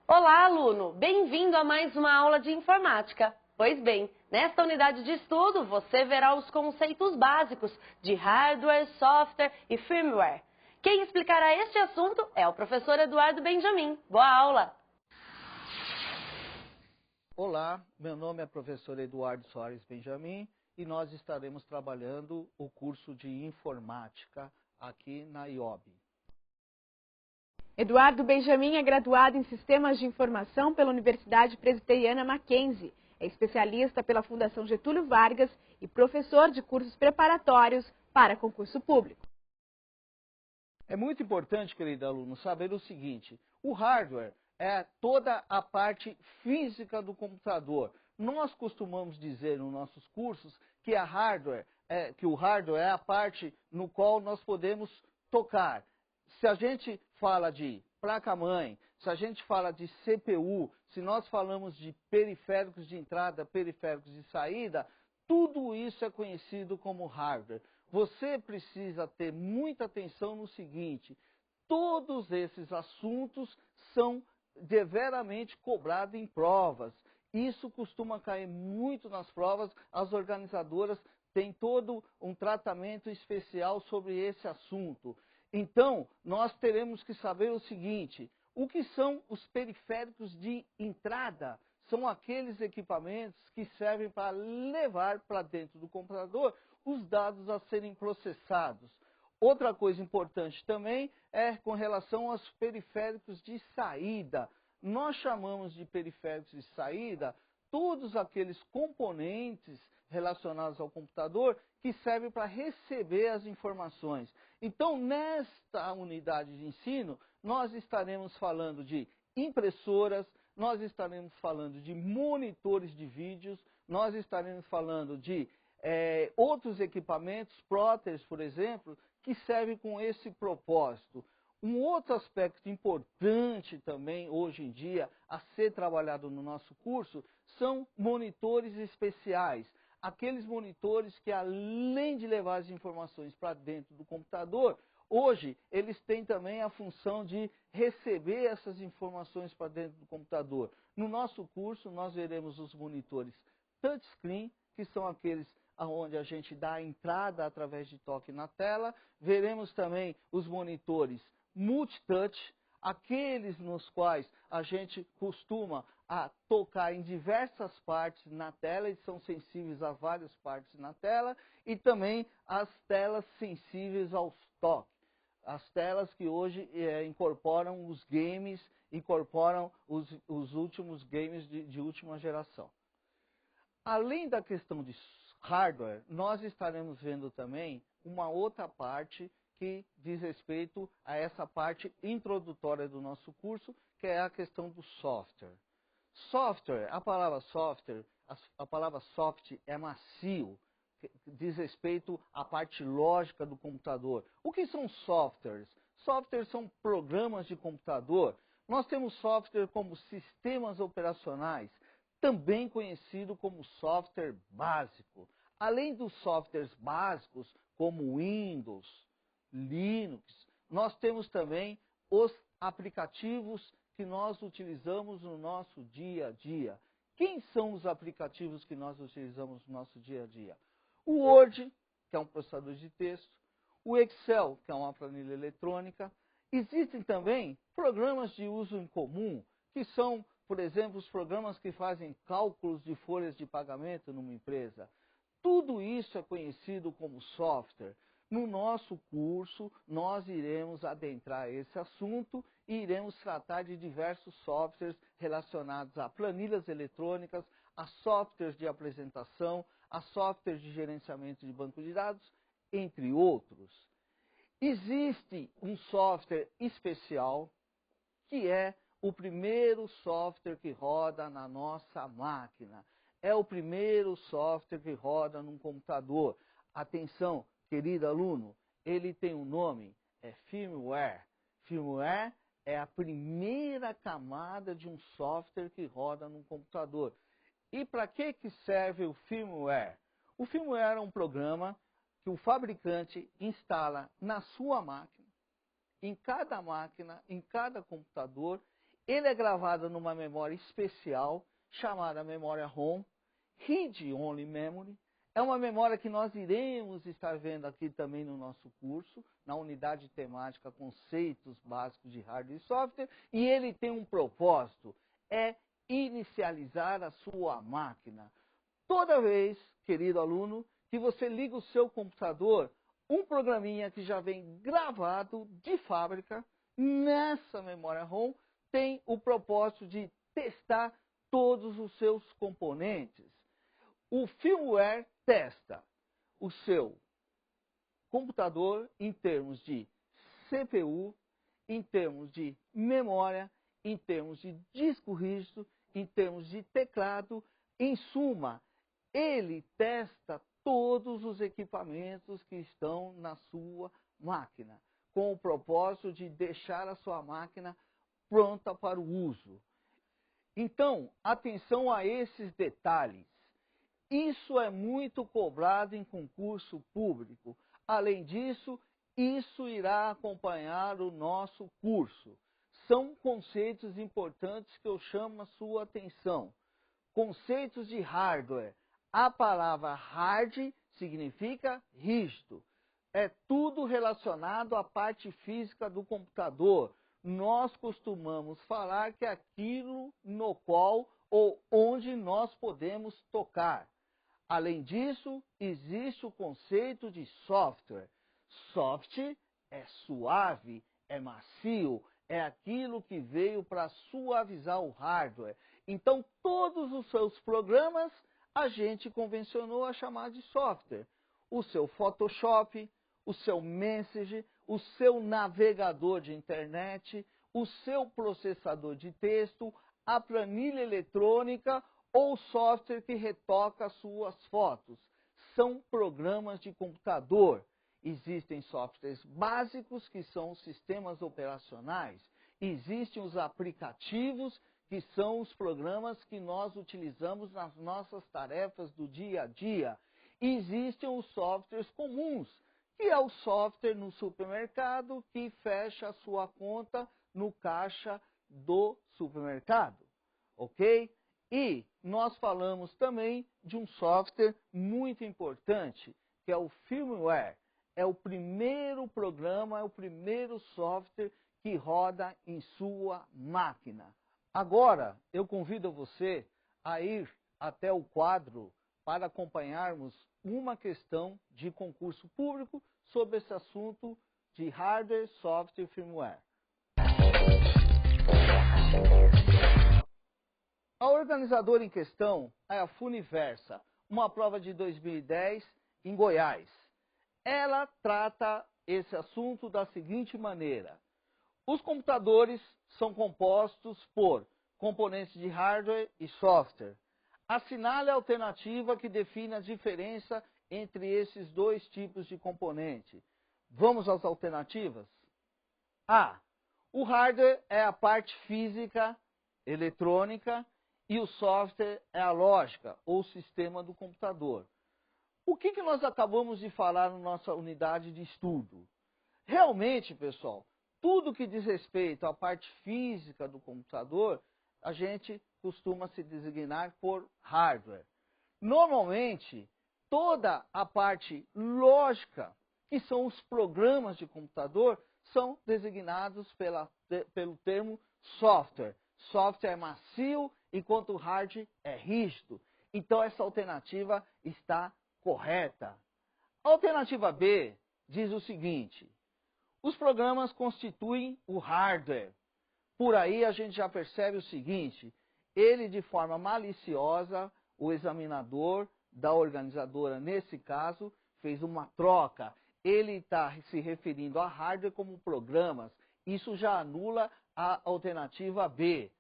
Olá, aluno! Bem-vindo a mais uma aula de informática. Pois bem, nesta unidade de estudo você verá os conceitos básicos de hardware, software e firmware. Quem explicará este assunto é o professor Eduardo Benjamin. Boa aula! Olá, meu nome é professor Eduardo Soares Benjamin e nós estaremos trabalhando o curso de informática aqui na IOB. Eduardo Benjamin é graduado em Sistemas de Informação pela Universidade Presbiteriana Mackenzie. É especialista pela Fundação Getúlio Vargas e professor de cursos preparatórios para concurso público. É muito importante, querido aluno, saber o seguinte: o hardware é toda a parte física do computador. Nós costumamos dizer nos nossos cursos que o hardware é a parte no qual nós podemos tocar. Se a gente fala de placa-mãe, se a gente fala de CPU, se nós falamos de periféricos de entrada, periféricos de saída, tudo isso é conhecido como hardware. Você precisa ter muita atenção no seguinte: todos esses assuntos são deveramente cobrados em provas. Isso costuma cair muito nas provas, as organizadoras têm todo um tratamento especial sobre esse assunto. Então, nós teremos que saber o seguinte: o que são os periféricos de entrada? São aqueles equipamentos que servem para levar para dentro do computador os dados a serem processados. Outra coisa importante também é com relação aos periféricos de saída. Nós chamamos de periféricos de saída todos aqueles componentes relacionados ao computador que servem para receber as informações. Então, nesta unidade de ensino, nós estaremos falando de impressoras, nós estaremos falando de monitores de vídeos, nós estaremos falando de outros equipamentos, plotters, por exemplo, que servem com esse propósito. Um outro aspecto importante também, hoje em dia, a ser trabalhado no nosso curso, são monitores especiais. Aqueles monitores que, além de levar as informações para dentro do computador, hoje eles têm também a função de receber essas informações para dentro do computador. No nosso curso, nós veremos os monitores touchscreen, que são aqueles onde a gente dá a entrada através de toque na tela. Veremos também os monitores multitouch, aqueles nos quais a gente costuma tocar em diversas partes na tela e são sensíveis a várias partes na tela, e também as telas sensíveis aos toques. As telas que hoje incorporam os games, incorporam os últimos games de última geração. Além da questão de hardware, nós estaremos vendo também uma outra parte que diz respeito a essa parte introdutória do nosso curso, que é a questão do software. Software, a palavra software, a palavra soft é macio, diz respeito à parte lógica do computador. O que são softwares? Softwares são programas de computador. Nós temos software como sistemas operacionais, também conhecido como software básico. Além dos softwares básicos, como Windows, Linux, nós temos também os aplicativos que nós utilizamos no nosso dia a dia. Quem são os aplicativos que nós utilizamos no nosso dia a dia? O Word, que é um processador de texto, o Excel, que é uma planilha eletrônica. Existem também programas de uso em comum, que são, por exemplo, os programas que fazem cálculos de folhas de pagamento numa empresa. Tudo isso é conhecido como software. No nosso curso, nós iremos adentrar esse assunto e iremos tratar de diversos softwares relacionados a planilhas eletrônicas, a softwares de apresentação, a softwares de gerenciamento de banco de dados, entre outros. Existe um software especial que é o primeiro software que roda na nossa máquina. É o primeiro software que roda num computador. Atenção, querido aluno, ele tem um nome, é firmware. Firmware é a primeira camada de um software que roda num computador. E para que serve o firmware? O firmware é um programa que o fabricante instala na sua máquina, em cada computador, Ele é gravado numa memória especial, chamada memória ROM, Read Only Memory. É uma memória que nós iremos estar vendo aqui também no nosso curso, na unidade temática Conceitos Básicos de Hardware e Software, e ele tem um propósito, é inicializar a sua máquina. Toda vez, querido aluno, que você liga o seu computador, um programinha que já vem gravado de fábrica, nessa memória ROM, tem o propósito de testar todos os seus componentes. O firmware testa o seu computador em termos de CPU, em termos de memória, em termos de disco rígido, em termos de teclado. Em suma, ele testa todos os equipamentos que estão na sua máquina, com o propósito de deixar a sua máquina pronta para o uso. Então, atenção a esses detalhes. Isso é muito cobrado em concurso público. Além disso, isso irá acompanhar o nosso curso. São conceitos importantes que eu chamo a sua atenção. Conceitos de hardware. A palavra hard significa rígido. É tudo relacionado à parte física do computador. Nós costumamos falar que é aquilo no qual ou onde nós podemos tocar. Além disso, existe o conceito de software. Soft é suave, é macio, é aquilo que veio para suavizar o hardware. Então, todos os seus programas a gente convencionou a chamar de software. O seu Photoshop, o seu Message, o seu navegador de internet, o seu processador de texto, a planilha eletrônica ou software que retoca suas fotos. São programas de computador. Existem softwares básicos, que são os sistemas operacionais. Existem os aplicativos, que são os programas que nós utilizamos nas nossas tarefas do dia a dia. Existem os softwares comuns, que é o software no supermercado que fecha a sua conta no caixa do supermercado. Ok? E nós falamos também de um software muito importante, que é o firmware. É o primeiro programa, é o primeiro software que roda em sua máquina. Agora, eu convido você a ir até o quadro para acompanharmos uma questão de concurso público sobre esse assunto de hardware, software e firmware. A organizadora em questão é a Funiversa, uma prova de 2010 em Goiás. Ela trata esse assunto da seguinte maneira: os computadores são compostos por componentes de hardware e software. Assinale a alternativa que define a diferença entre esses dois tipos de componente. Vamos às alternativas? A. O hardware é a parte física, eletrônica, e o software é a lógica ou sistema do computador. O que nós acabamos de falar na nossa unidade de estudo? Realmente, pessoal, tudo que diz respeito à parte física do computador, a gente costuma se designar por hardware. Normalmente, toda a parte lógica, que são os programas de computador, são designados pelo termo software. Software é macio, enquanto o hard é rígido. Então, essa alternativa está correta. A alternativa B diz o seguinte: os programas constituem o hardware. Por aí a gente já percebe o seguinte: ele, de forma maliciosa, o examinador da organizadora, nesse caso, fez uma troca. Ele está se referindo a hardware como programas. Isso já anula a alternativa B.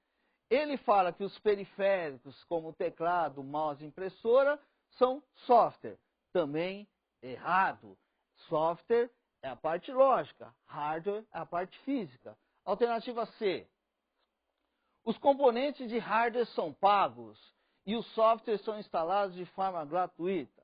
Ele fala que os periféricos, como teclado, mouse e impressora, são software. Também errado. Software é a parte lógica, hardware é a parte física. Alternativa C. Os componentes de hardware são pagos e os softwares são instalados de forma gratuita.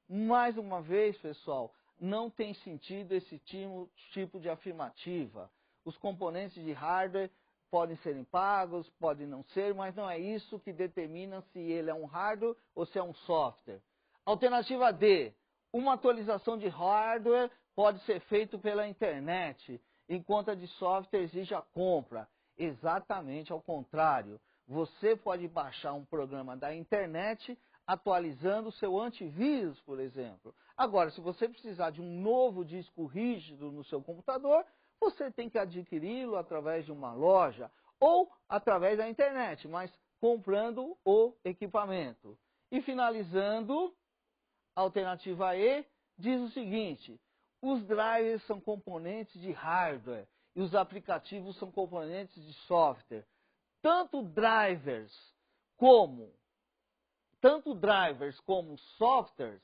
Mais uma vez, pessoal, não tem sentido esse tipo de afirmativa. Os componentes de hardware podem serem pagos, podem não ser, mas não é isso que determina se ele é um hardware ou se é um software. Alternativa D, uma atualização de hardware pode ser feita pela internet, enquanto a de software exige a compra. Exatamente ao contrário. Você pode baixar um programa da internet atualizando o seu antivírus, por exemplo. Agora, se você precisar de um novo disco rígido no seu computador, você tem que adquiri-lo através de uma loja ou através da internet, mas comprando o equipamento. E finalizando, a alternativa E diz o seguinte: os drivers são componentes de hardware e os aplicativos são componentes de software. Tanto drivers como softwares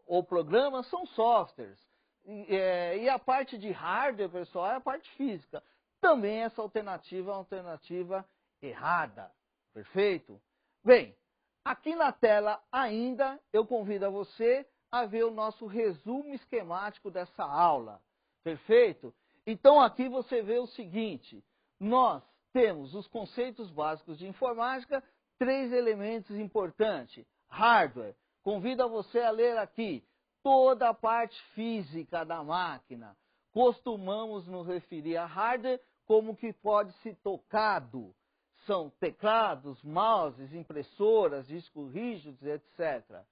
ou programas são softwares. E a parte de hardware, pessoal, é a parte física. Também essa alternativa é uma alternativa errada. Perfeito? Bem, aqui na tela ainda eu convido a você a ver o nosso resumo esquemático dessa aula. Perfeito? Então aqui você vê o seguinte: nós temos os conceitos básicos de informática, 3 elementos importantes. Hardware, convido a você a ler aqui toda a parte física da máquina. Costumamos nos referir a hardware como que pode ser tocado. São teclados, mouses, impressoras, discos rígidos, etc.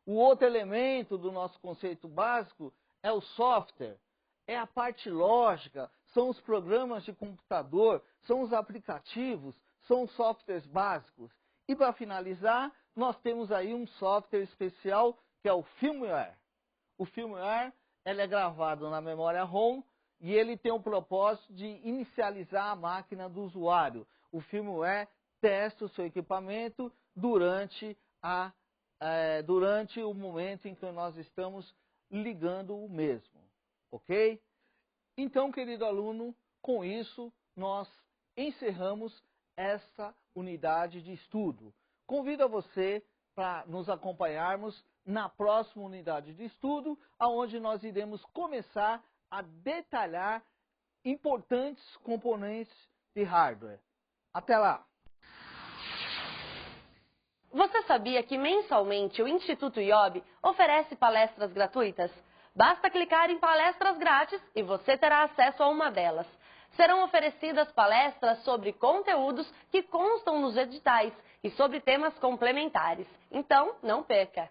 O outro elemento do nosso conceito básico é o software. É a parte lógica, são os programas de computador, são os aplicativos, são os softwares básicos. E para finalizar, nós temos aí um software especial que é o firmware. O firmware ele é gravado na memória ROM e ele tem o propósito de inicializar a máquina do usuário. O firmware testa o seu equipamento durante o momento em que nós estamos ligando o mesmo. Ok? Então, querido aluno, com isso nós encerramos essa unidade de estudo. Convido a você para nos acompanharmos na próxima unidade de estudo, onde nós iremos começar a detalhar importantes componentes de hardware. Até lá! Você sabia que mensalmente o Instituto IOB oferece palestras gratuitas? Basta clicar em palestras grátis e você terá acesso a uma delas. Serão oferecidas palestras sobre conteúdos que constam nos editais e sobre temas complementares. Então, não perca!